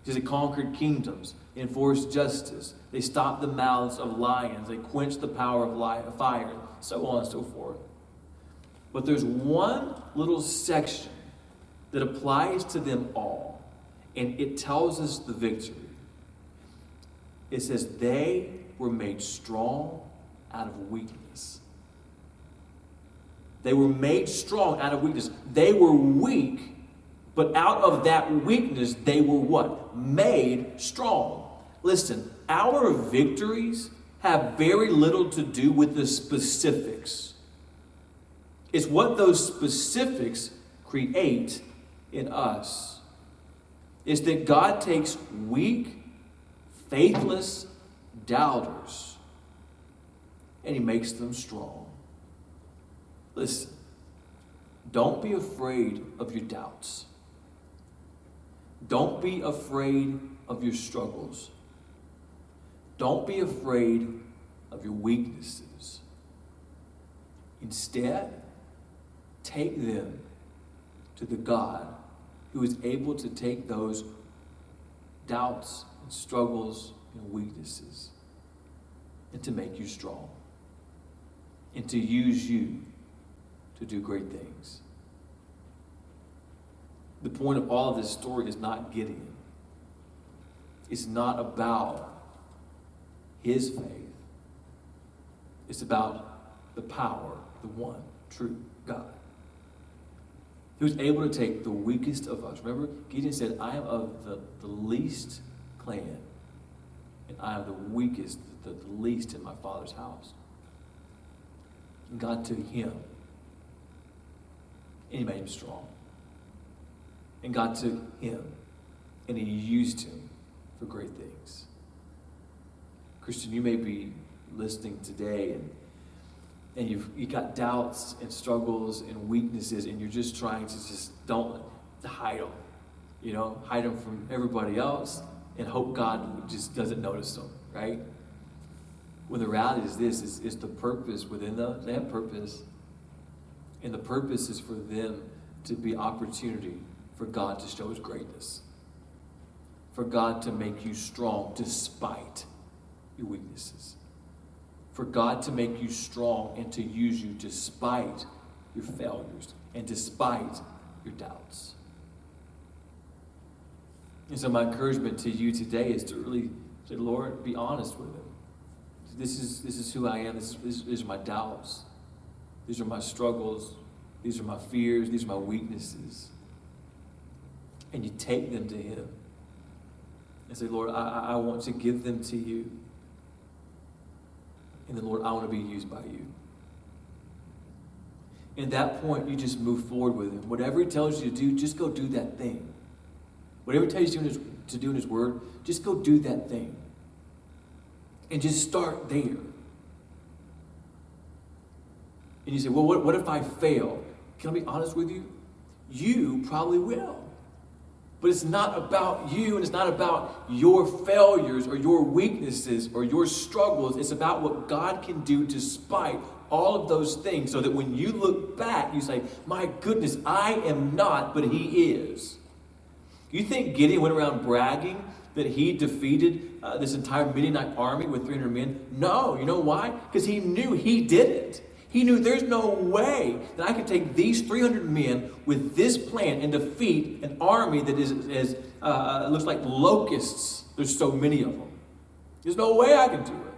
Because they conquered kingdoms, enforced justice, they stopped the mouths of lions, they quenched the power of fire, so on and so forth. But there's one little section that applies to them all, and it tells us the victory. It says, they were made strong out of weakness. They were made strong out of weakness. They were weak, but out of that weakness, they were what? Made strong. Listen, our victories have very little to do with the specifics. It's what those specifics create in us. It's that God takes weak, faithless doubters and he makes them strong. Listen, don't be afraid of your doubts. Don't be afraid of your struggles. Don't be afraid of your weaknesses. Instead, take them to the God who is able to take those doubts and struggles and weaknesses and to make you strong and to use you to do great things. The point of all of this story is not Gideon. It's not about his faith. It's about the power, the one true God, who is able to take the weakest of us. Remember, Gideon said, I am of the least clan, and I am the weakest, the least in my father's house. And God took him, and he made him strong. And God took him, and he used him for great things. Christian, you may be listening today, and you've got doubts and struggles and weaknesses, and you're just trying to don't hide them. You know, hide them from everybody else and hope God just doesn't notice them, right? When the reality is this, is the purpose within them. They have purpose. And the purpose is for them to be opportunity for God to show his greatness. for God to make you strong despite your weaknesses. For God to make you strong and to use you despite your failures and despite your doubts. And so my encouragement to you today is to really say, Lord, be honest with him. This is who I am. These are my doubts. These are my struggles. These are my fears. These are my weaknesses. And you take them to him and say, Lord, I want to give them to you. And then, Lord, I want to be used by you. In that point, you just move forward with him. Whatever he tells you to do, just go do that thing. Whatever he tells you to do in his word, just go do that thing. And just start there. And you say, well, what if I fail? Can I be honest with you? You probably will. But it's not about you, and it's not about your failures or your weaknesses or your struggles. It's about what God can do despite all of those things, so that when you look back, you say, my goodness, I am not, but he is. You think Gideon went around bragging that he defeated this entire Midianite army with 300 men? No. You know why? Because he knew he did it. He knew there's no way that I can take these 300 men with this plan and defeat an army that looks like locusts. There's so many of them. There's no way I can do it.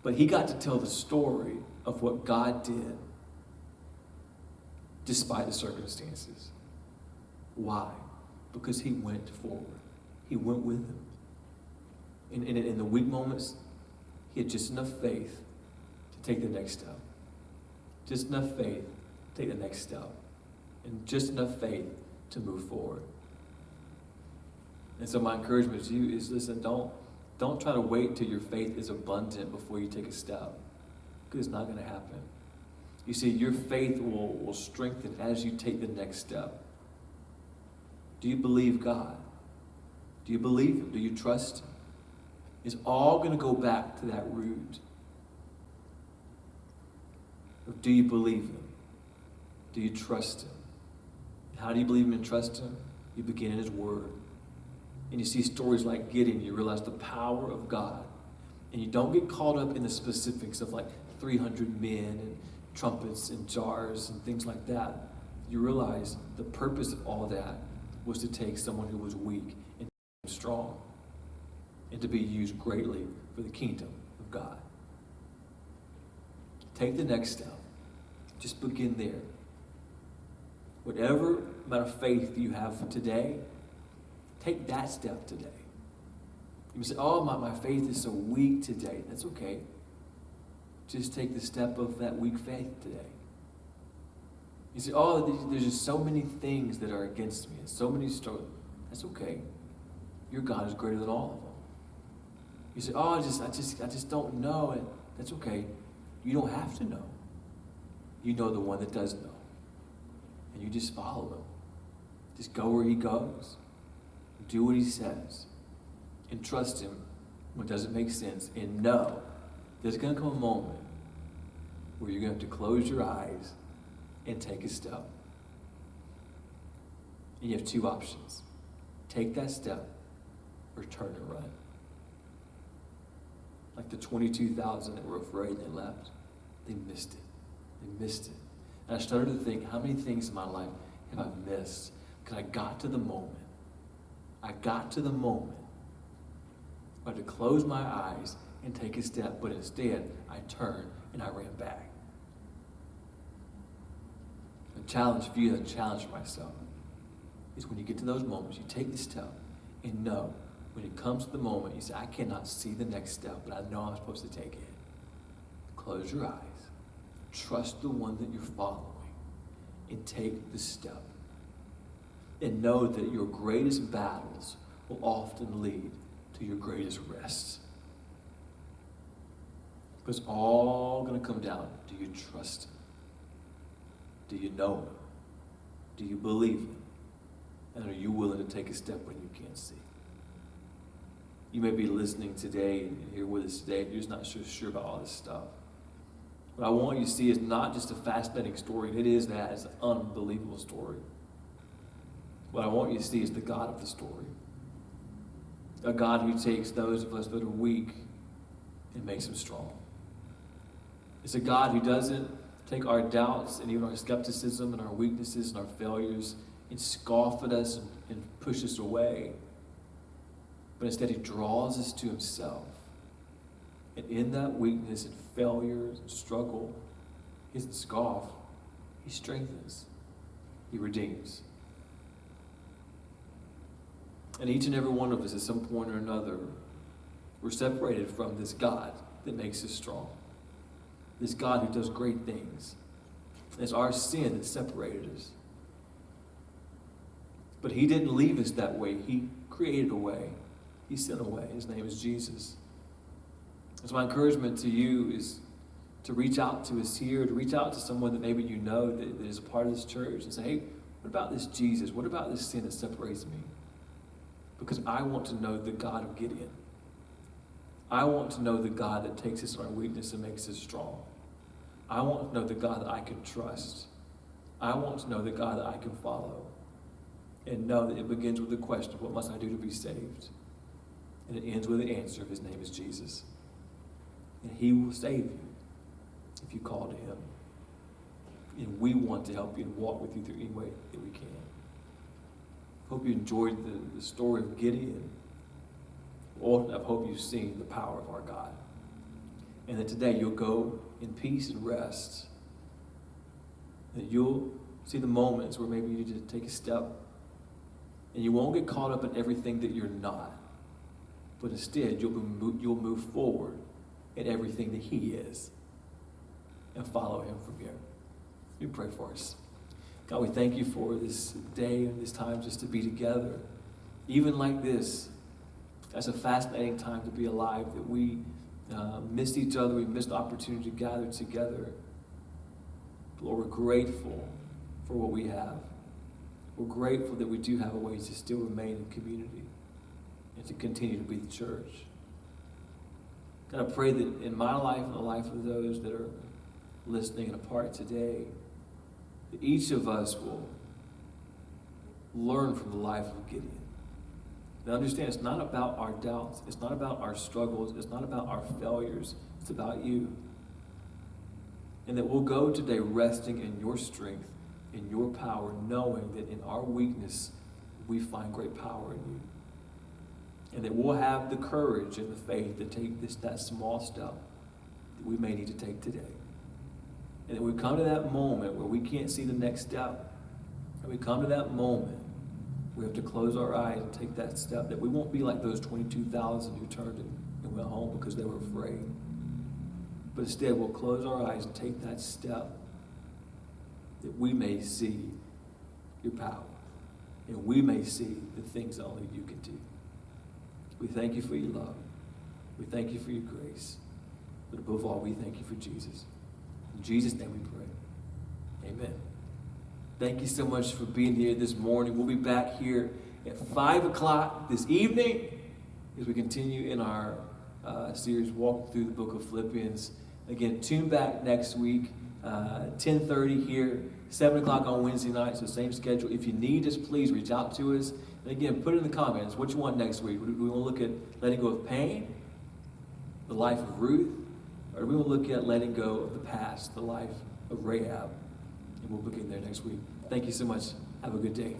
But he got to tell the story of what God did despite the circumstances. Why? Because he went forward. He went with him. In the weak moments, he had just enough faith to take the next step. Just enough faith to take the next step. And just enough faith to move forward. And so my encouragement to you is, listen, don't try to wait till your faith is abundant before you take a step. Because it's not going to happen. You see, your faith will strengthen as you take the next step. Do you believe God? Do you believe him? Do you trust him? It's all going to go back to that root. Do you believe him? Do you trust him? How do you believe him and trust him? You begin in his word. And you see stories like Gideon, you realize the power of God. And you don't get caught up in the specifics of like 300 men and trumpets and jars and things like that. You realize the purpose of all that was to take someone who was weak and strong and to be used greatly for the kingdom of God. Take the next step. Just begin there. Whatever amount of faith you have today, take that step today. You say, oh, my faith is so weak today. That's okay. Just take the step of that weak faith today. You say, oh, there's just so many things that are against me and so many struggles. That's okay. Your God is greater than all of them. You say, oh, I just don't know. And that's okay. You don't have to know. You know the one that does know. And you just follow him. Just go where he goes. Do what he says. And trust him when it doesn't make sense. And know there's going to come a moment where you're going to have to close your eyes and take a step. And you have two options. Take that step or turn and run. Like the 22,000 that were afraid and they left. They missed it. They missed it. And I started to think, how many things in my life have I missed? Because I got to the moment. I got to the moment where I had to close my eyes and take a step, but instead I turned and I ran back. The challenge for you, the challenge for myself, is when you get to those moments, you take the step and know when it comes to the moment, you say, I cannot see the next step, but I know I'm supposed to take it. Close your eyes. Trust the one that you're following and take the step. And know that your greatest battles will often lead to your greatest rests. Because all going to come down, do you trust him? Do you know him? Do you believe him? And are you willing to take a step when you can't see? You may be listening today and here with us today, and you're just not so sure about all this stuff. What I want you to see is not just a fascinating story, and it is that. It's an unbelievable story. What I want you to see is the God of the story. A God who takes those of us that are weak and makes them strong. It's a God who doesn't take our doubts and even our skepticism and our weaknesses and our failures and scoff at us and push us away. But instead, he draws us to himself. And in that weakness and failure and struggle, he doesn't scoff. He strengthens. He redeems. And each and every one of us, at some point or another, we're separated from this God that makes us strong. This God who does great things. It's our sin that separated us. But he didn't leave us that way. He created a way. He sent a way. His name is Jesus. So my encouragement to you is to reach out to us here, to reach out to someone that maybe you know that is a part of this church and say, hey, what about this Jesus? What about this sin that separates me? Because I want to know the God of Gideon. I want to know the God that takes us in our weakness and makes us strong. I want to know the God that I can trust. I want to know the God that I can follow. And know that it begins with the question, what must I do to be saved? And it ends with the answer, his name is Jesus. And he will save you if you call to him. And we want to help you and walk with you through any way that we can. Hope you enjoyed the story of Gideon. Or I hope you've seen the power of our God. And that today you'll go in peace and rest. That you'll see the moments where maybe you need to take a step. And you won't get caught up in everything that you're not. But instead, you'll move forward in everything that he is. And follow him from here. We pray for us. God, we thank you for this day and this time just to be together. Even like this, that's a fascinating time to be alive, that we missed each other, we missed the opportunity to gather together. But Lord, we're grateful for what we have. We're grateful that we do have a way to still remain in community and to continue to be the church. God, I pray that in my life and the life of those that are listening and a part today, that each of us will learn from the life of Gideon. Now understand, it's not about our doubts. It's not about our struggles. It's not about our failures. It's about you. And that we'll go today resting in your strength, in your power, knowing that in our weakness, we find great power in you. And that we'll have the courage and the faith to take that small step that we may need to take today. And that we come to that moment where we can't see the next step. And we come to that moment we have to close our eyes and take that step, that we won't be like those 22,000 who turned and went home because they were afraid. But instead, we'll close our eyes and take that step that we may see your power and we may see the things that only you can do. We thank you for your love. We thank you for your grace. But above all, we thank you for Jesus. In Jesus' name we pray. Amen. Thank you so much for being here this morning. We'll be back here at 5 o'clock this evening as we continue in our series, Walk Through the Book of Philippians. Again, tune back next week, 10:30 here, 7 o'clock on Wednesday night, so same schedule. If you need us, please reach out to us. And again, put it in the comments what you want next week. Do we want to look at letting go of pain, the life of Ruth, or do we want to look at letting go of the past, the life of Rahab? And we'll begin there next week. Thank you so much. Have a good day.